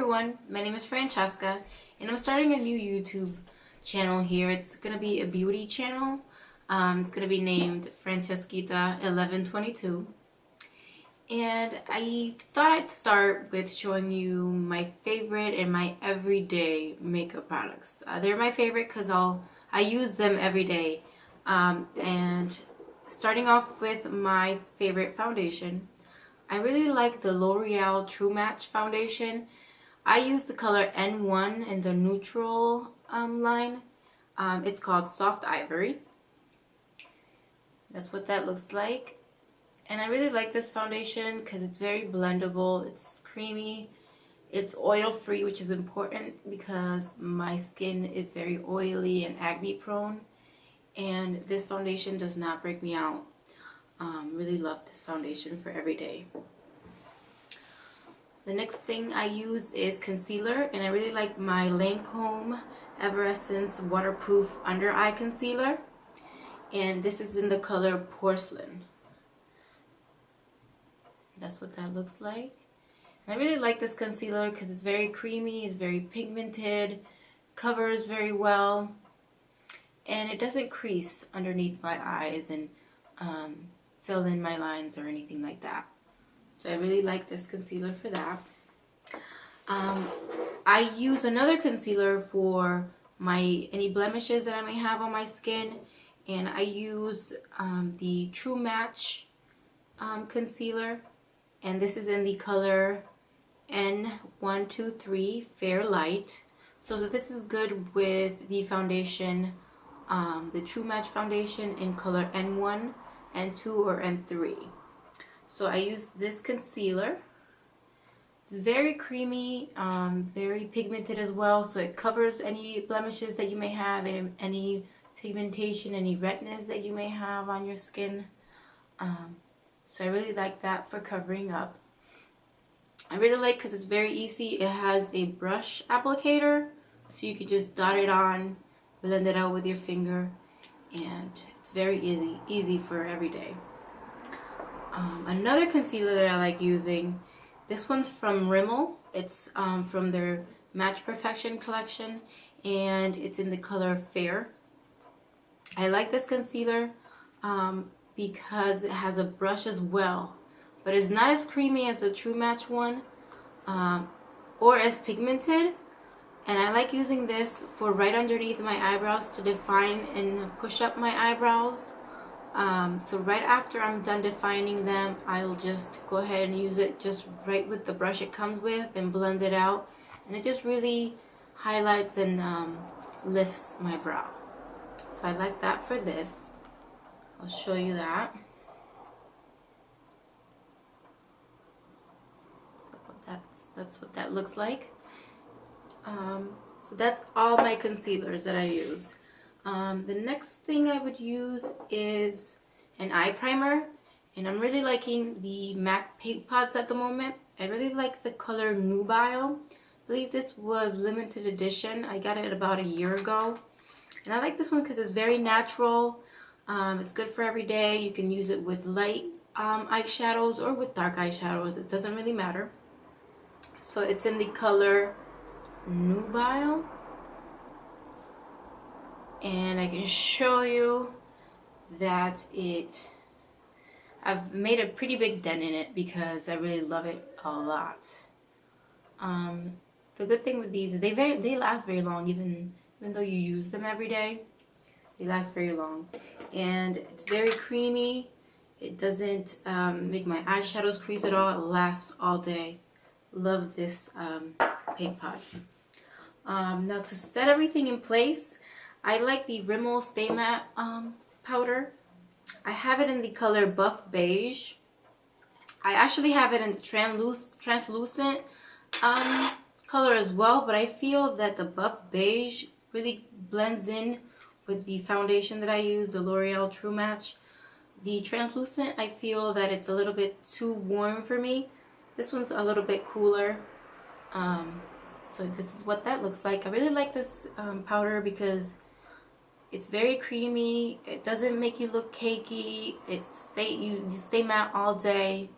everyone, my name is Francesca and I'm starting a new YouTube channel here. It's going to be a beauty channel. It's going to be named Francesquita1122, and I thought I'd start with showing you my favorite and my everyday makeup products. They're my favorite because I use them every day. And starting off with my favorite foundation, I really like the L'Oreal True Match foundation. I use the color N1 in the neutral line. It's called Soft Ivory. That's what that looks like. And I really like this foundation because it's very blendable, it's creamy, it's oil free, which is important because my skin is very oily and acne prone. And this foundation does not break me out. Really love this foundation for every day. The next thing I use is concealer, and I really like my Lancome Everessence Waterproof Under Eye Concealer, and this is in the color Porcelain. That's what that looks like. And I really like this concealer because it's very creamy, it's very pigmented, covers very well, and it doesn't crease underneath my eyes and fill in my lines or anything like that. So I really like this concealer for that. I use another concealer for any blemishes that I may have on my skin, and I use the True Match concealer, and this is in the color N123 Fair Light. So that this is good with the foundation, the True Match foundation in color N1, N2, or N3. So I use this concealer. It's very creamy, very pigmented as well, so it covers any blemishes that you may have, and any pigmentation, any redness that you may have on your skin. So I really like that for covering up. I really like because it's very easy. It has a brush applicator, so you can just dot it on, blend it out with your finger, and it's very easy for every day. Another concealer that I like using, this one's from Rimmel. It's from their Match Perfection collection, and it's in the color Fair. I like this concealer because it has a brush as well, but it's not as creamy as the True Match one, or as pigmented. And I like using this for right underneath my eyebrows to define and push up my eyebrows. So right after I'm done defining them, I'll just go ahead and use it just right with the brush it comes with and blend it out. And it just really highlights and lifts my brow. So I like that for this. I'll show you that. That's what that looks like. So that's all my concealers that I use. The next thing I would use is an eye primer, and I'm really liking the MAC Paint Pots at the moment. I really like the color Nubile. I believe this was limited edition. I got it about a year ago, and I like this one because it's very natural. It's good for every day. You can use it with light eyeshadows or with dark eyeshadows. It doesn't really matter. So it's in the color Nubile, and I can show you that I've made a pretty big dent in it because I really love it a lot. The good thing with these is they last very long, even though you use them every day. They last very long, and it's very creamy. It doesn't make my eyeshadows crease at all. It lasts all day. Love this paint pot. Now to set everything in place, I like the Rimmel Stay Matte powder. I have it in the color Buff Beige. I actually have it in the translucent color as well, but I feel that the Buff Beige really blends in with the foundation that I use, the L'Oreal True Match. The translucent, I feel that it's a little bit too warm for me. This one's a little bit cooler. So this is what that looks like. I really like this powder because it's very creamy. It doesn't make you look cakey. You stay matte all day.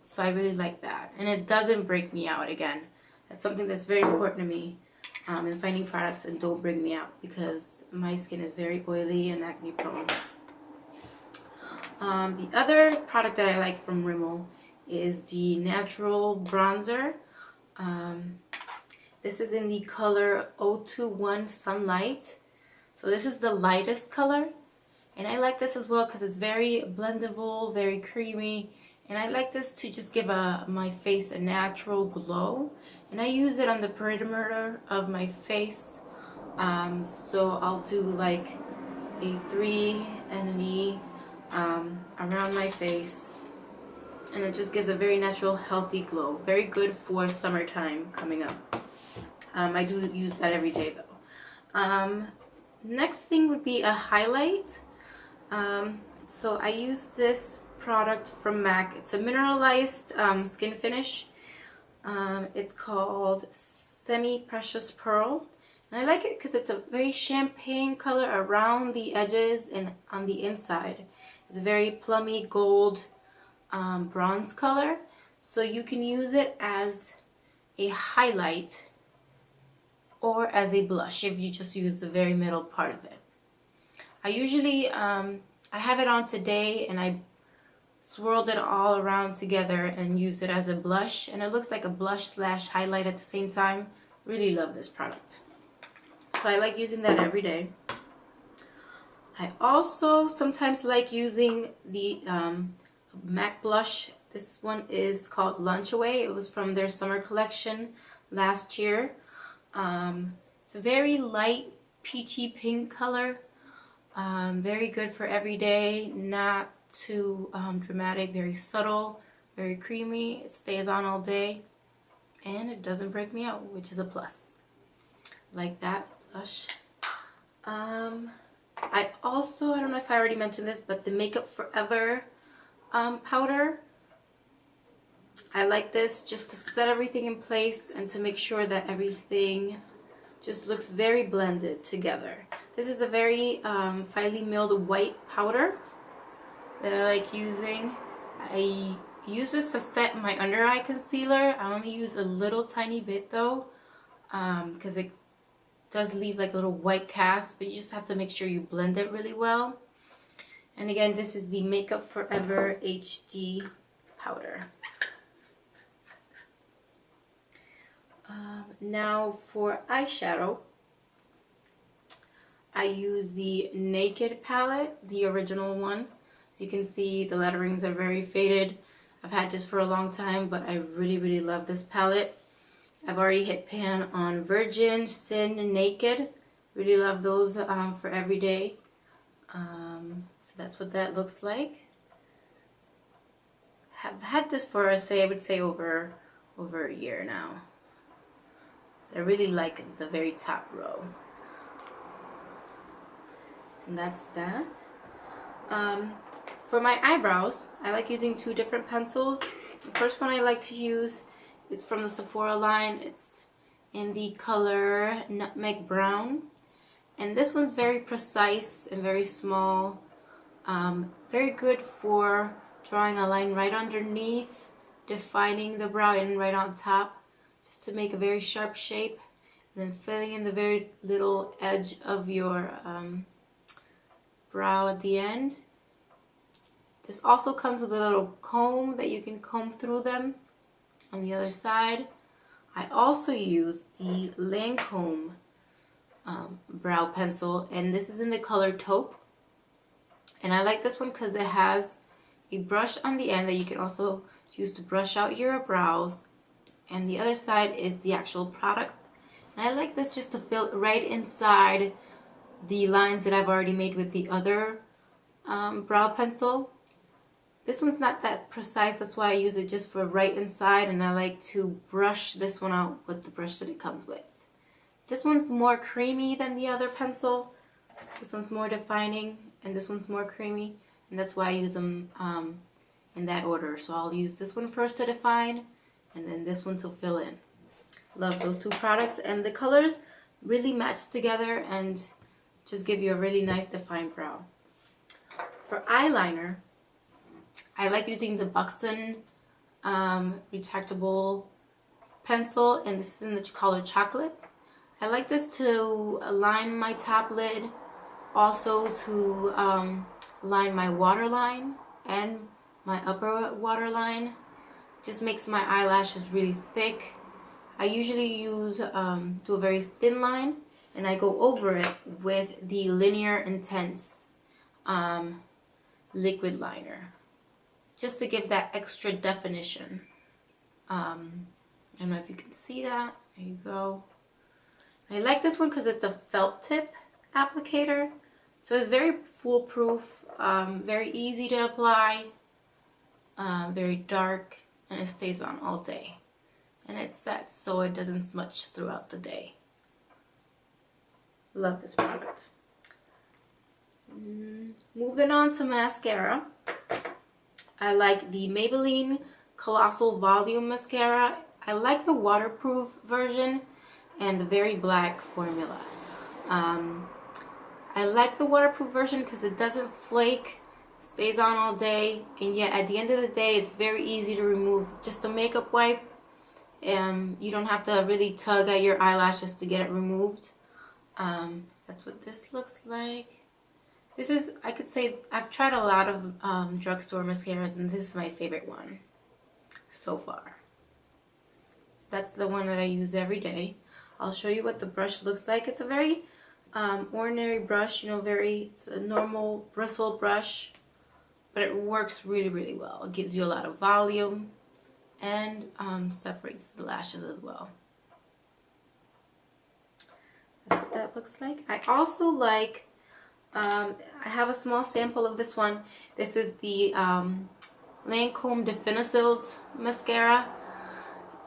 So I really like that, and it doesn't break me out again. That's something that's very important to me in finding products that don't bring me out, because my skin is very oily and acne prone. The other product that I like from Rimmel is the Natural Bronzer. This is in the color 021 Sunlight. So this is the lightest color. And I like this as well because it's very blendable, very creamy. And I like this to just give my face a natural glow. And I use it on the perimeter of my face. So I'll do like a 3 and an E around my face. And it just gives a very natural, healthy glow. Very good for summertime coming up. I do use that every day though. Next thing would be a highlight. So I use this product from MAC. It's a mineralized skin finish. It's called Semi Precious Pearl. And I like it because it's a very champagne color around the edges and on the inside. It's a very plummy gold bronze color. So you can use it as a highlight or as a blush if you just use the very middle part of it. I usually, I have it on today and I swirled it all around together and use it as a blush, and it looks like a blush slash highlight at the same time. Really love this product. So I like using that every day. I also sometimes like using the MAC blush. This one is called Lunch Away. It was from their summer collection last year. It's a very light peachy pink color. Very good for every day, not too dramatic, very subtle, very creamy. It stays on all day and it doesn't break me out, which is a plus. Like that blush. I also, I don't know if I already mentioned this, but the Makeup Forever powder. I like this just to set everything in place and to make sure that everything just looks very blended together. This is a very finely milled white powder that I like using. I use this to set my under eye concealer. I only use a little tiny bit though, because it does leave like a little white cast, but you just have to make sure you blend it really well. And again, this is the Makeup Forever HD powder. Now for eyeshadow, I use the Naked palette, the original one. As you can see, the letterings are very faded. I've had this for a long time, but I really love this palette. I've already hit pan on Virgin, Sin, and Naked. Really love those for every day. So that's what that looks like. I've had this for, I would say over a year now. I really like the very top row. And that's that. For my eyebrows, I like using two different pencils. The first one I like to use is from the Sephora line. It's in the color Nutmeg Brown. And this one's very precise and very small. Very good for drawing a line right underneath, defining the brow, and right on top, just to make a very sharp shape. And then filling in the very little edge of your brow at the end. This also comes with a little comb that you can comb through them on the other side. I also use the Lancome brow pencil, and this is in the color Taupe. And I like this one because it has a brush on the end that you can also use to brush out your brows, and the other side is the actual product. And I like this just to fill right inside the lines that I've already made with the other brow pencil. This one's not that precise, that's why I use it just for right inside, and I like to brush this one out with the brush that it comes with. This one's more creamy than the other pencil. This one's more defining, and this one's more creamy, and that's why I use them in that order. So I'll use this one first to define, and then this one to fill in. Love those two products, and the colors really match together and just give you a really nice defined brow. For eyeliner, I like using the Buxton retractable pencil, and this is in the color chocolate. I like this to line my top lid, also to line my waterline and my upper waterline. Just makes my eyelashes really thick. I usually use do a very thin line, and I go over it with the Linear Intense liquid liner, just to give that extra definition. I don't know if you can see that. There you go. I like this one because it's a felt tip applicator, so it's very foolproof, very easy to apply, very dark, and it stays on all day. And it sets so it doesn't smudge throughout the day. Love this product. Moving on to mascara. I like the Maybelline Colossal Volume Mascara. I like the waterproof version and the very black formula. I like the waterproof version because it doesn't flake, stays on all day, and yet at the end of the day it's very easy to remove. Just a makeup wipe. You don't have to really tug at your eyelashes to get it removed. That's what this looks like. This is, I could say, I've tried a lot of drugstore mascaras, and this is my favorite one so far. So that's the one that I use every day. I'll show you what the brush looks like. It's a very ordinary brush, you know, it's a normal bristle brush, but it works really, really well. It gives you a lot of volume and separates the lashes as well. That's what that looks like. I also like, I have a small sample of this one. This is the Lancome Definicils mascara,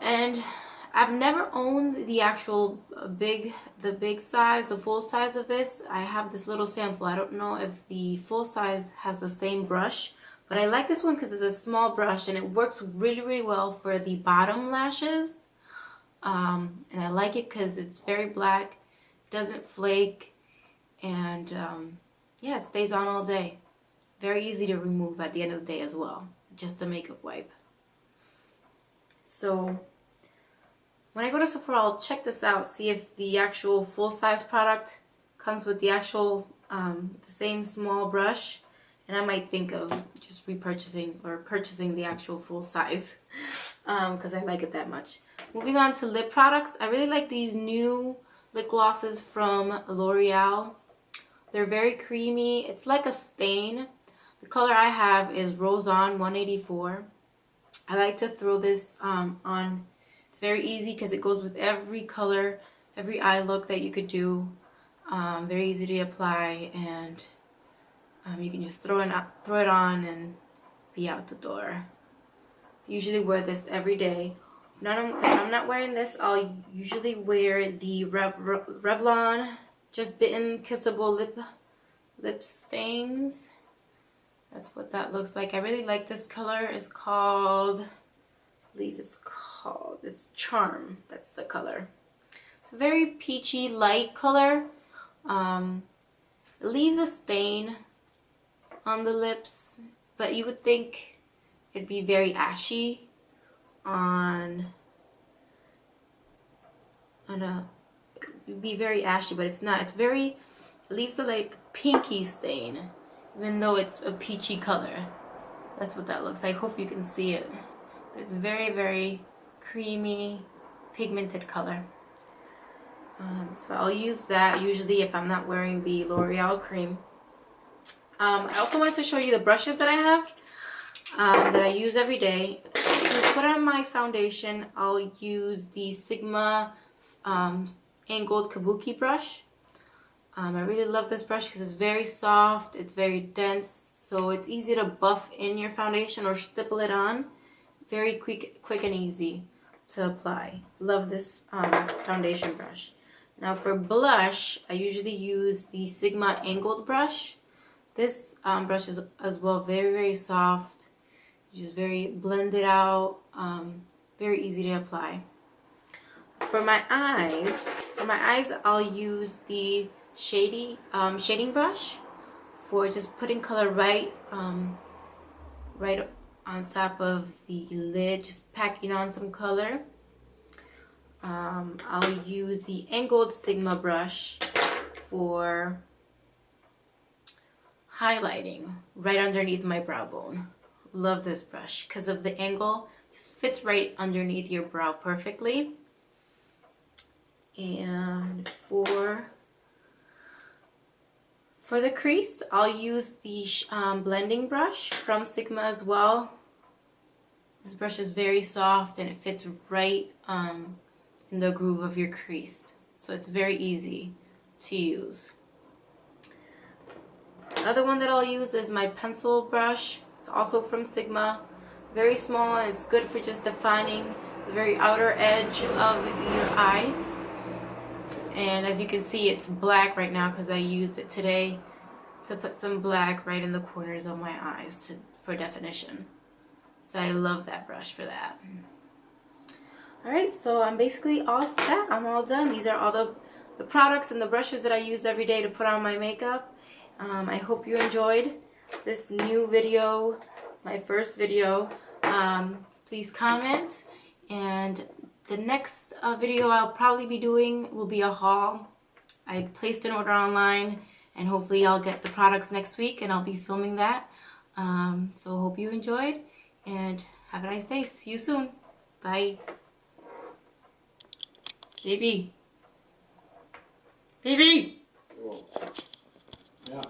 and I've never owned the actual big size, the full size of this. I have this little sample. I don't know if the full size has the same brush, but I like this one because it's a small brush and it works really, really well for the bottom lashes. And I like it because it's very black, doesn't flake, and yeah, it stays on all day. Very easy to remove at the end of the day as well. Just a makeup wipe. So when I go to Sephora, I'll check this out, see if the actual full-size product comes with the actual the same small brush, and I might think of just repurchasing or purchasing the actual full size because I like it that much. Moving on to lip products, I really like these new lip glosses from L'Oreal. They're very creamy. It's like a stain. The color I have is Rose On 184. I like to throw this on. It's very easy because it goes with every color, every eye look that you could do. Very easy to apply, and you can just throw it on and be out the door. I usually wear this every day. If I'm not wearing this, I'll usually wear the Revlon Just Bitten Kissable Lip Stains. That's what that looks like. I really like this color. It's called, I believe it's Charm. That's the color. It's a very peachy light color. It leaves a stain on the lips, but you would think it'd be very ashy it'd be very ashy, but it's not. It leaves a like pinky stain, even though it's a peachy color. That's what that looks like. I hope you can see it. But it's very, very creamy, pigmented color. So I'll use that usually if I'm not wearing the L'Oreal cream. I also wanted to show you the brushes that I have that I use every day. To put on my foundation, I'll use the Sigma angled kabuki brush. I really love this brush because it's very soft, it's very dense, so it's easy to buff in your foundation or stipple it on. Very quick and easy to apply. Love this foundation brush. Now for blush, I usually use the Sigma angled brush. This brush is as well very, very soft, just very blended out, very easy to apply. For my eyes, I'll use the shading brush for just putting color right on top of the lid, just packing on some color. I'll use the angled Sigma brush for highlighting right underneath my brow bone. Love this brush because of the angle. Just fits right underneath your brow perfectly. And for the crease, I'll use the blending brush from Sigma as well. This brush is very soft and it fits right in the groove of your crease. So it's very easy to use. The other one that I'll use is my pencil brush. It's also from Sigma. Very small and it's good for just defining the very outer edge of your eye. And as you can see, it's black right now because I used it today to put some black right in the corners of my eyes for definition. So I love that brush for that. Alright, so I'm basically all set. I'm all done. These are all the products and the brushes that I use every day to put on my makeup. I hope you enjoyed this new video, my first video. Please comment, and the next video I'll probably be doing will be a haul. I placed an order online, and hopefully I'll get the products next week, and I'll be filming that. So hope you enjoyed, and have a nice day. See you soon. Bye. Baby. Baby! Whoa. Yeah.